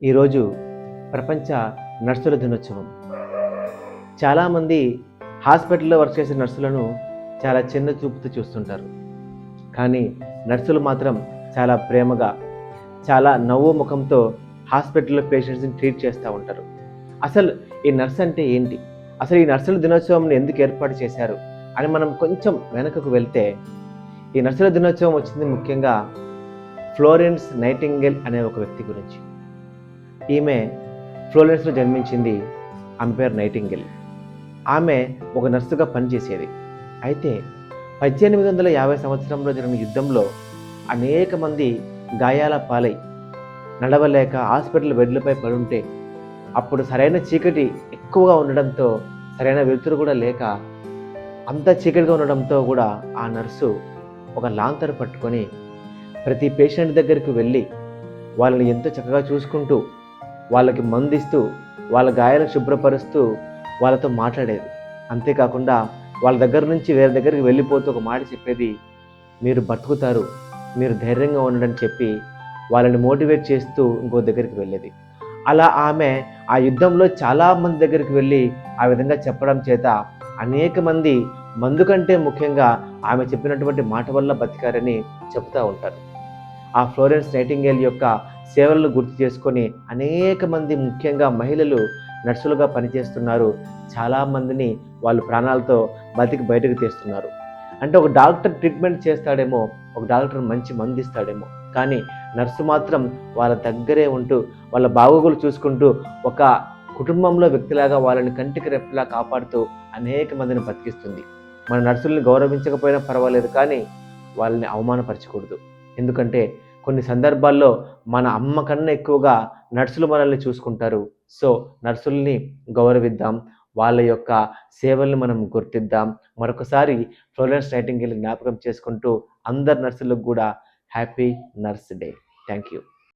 ఈరోజు ప్రపంచ నర్సుల దినోత్సవం. చాలామంది హాస్పిటల్లో వర్క్ చేసే నర్సులను చాలా చిన్న చూపుతో చూస్తుంటారు. కానీ నర్సులు మాత్రం చాలా ప్రేమగా, చాలా నవ్వు ముఖంతో హాస్పిటల్లో పేషెంట్స్ని ట్రీట్ చేస్తూ ఉంటారు. అసలు ఈ నర్స్ అంటే ఏంటి? అసలు ఈ నర్సుల దినోత్సవం ఎందుకు ఏర్పాటు చేశారు అని మనం కొంచెం వెనుకకు వెళ్తే, ఈ నర్సుల దినోత్సవం వచ్చింది ముఖ్యంగా ఫ్లోరెన్స్ నైటింగేల్ అనే ఒక వ్యక్తి గురించి. ఈమె ఫ్లోరెన్స్లో జన్మించింది. ఆమె పేరు నైటింగేల్. ఆమె ఒక నర్సుగా పనిచేసేది. అయితే 1850 సంవత్సరంలో జరిగిన యుద్ధంలో అనేక మంది గాయాల పాలై నడవలేక హాస్పిటల్ బెడ్లపై పడుంటే, అప్పుడు సరైన చీకటి ఎక్కువగా ఉండడంతో, సరైన వెలుతురు కూడా లేక, అంత చీకటిగా ఉండడంతో కూడా ఆ నర్సు ఒక లాంతర్ పట్టుకొని ప్రతి పేషెంట్ దగ్గరికి వెళ్ళి వాళ్ళని ఎంతో చక్కగా చూసుకుంటూ, వాళ్ళకి మందిస్తూ, వాళ్ళ గాయాలను శుభ్రపరుస్తూ వాళ్ళతో మాట్లాడేది. అంతేకాకుండా వాళ్ళ దగ్గర నుంచి వేరే దగ్గరికి వెళ్ళిపోతూ ఒక మాట చెప్పేది, మీరు బతుకుతారు, మీరు ధైర్యంగా ఉండని చెప్పి వాళ్ళని మోటివేట్ చేస్తూ ఇంకో దగ్గరికి వెళ్ళేది. అలా ఆమె ఆ యుద్ధంలో చాలామంది దగ్గరికి వెళ్ళి ఆ విధంగా చెప్పడం చేత అనేక మంది మందు కంటే ముఖ్యంగా ఆమె చెప్పినటువంటి మాట వల్ల బతికారని చెప్తూ ఉంటారు. ఆ ఫ్లోరెన్స్ నైటింగేల్ యొక్క సేవలను గుర్తు చేసుకొని అనేక మంది, ముఖ్యంగా మహిళలు నర్సులుగా పనిచేస్తున్నారు. చాలామందిని వాళ్ళు ప్రాణాలతో బతికి బయటకు తీస్తున్నారు. అంటే ఒక డాక్టర్ ట్రీట్మెంట్ చేస్తాడేమో, ఒక డాక్టర్ మంచి మందు ఇస్తాడేమో, కానీ నర్సు మాత్రం వాళ్ళ దగ్గరే ఉంటూ వాళ్ళ బాగోగులు చూసుకుంటూ ఒక కుటుంబంలో వ్యక్తిలాగా వాళ్ళని కంటికి రెప్పలా కాపాడుతూ అనేక మందిని బతికిస్తుంది. మన నర్సుల్ని గౌరవించకపోయినా పర్వాలేదు, కానీ వాళ్ళని అవమానపరచకూడదు. ఎందుకంటే కొన్ని సందర్భాల్లో మన అమ్మ కన్నా ఎక్కువగా నర్సులు మనల్ని చూసుకుంటారు. సో నర్సుల్ని గౌరవిద్దాం, వాళ్ళ యొక్క సేవల్ని మనం గుర్తిద్దాం. మరొకసారి ఫ్లోరెన్స్ నైటింగేల్ జ్ఞాపకం చేసుకుంటూ అందరు నర్సులకు కూడా happy nurse day. Thank you.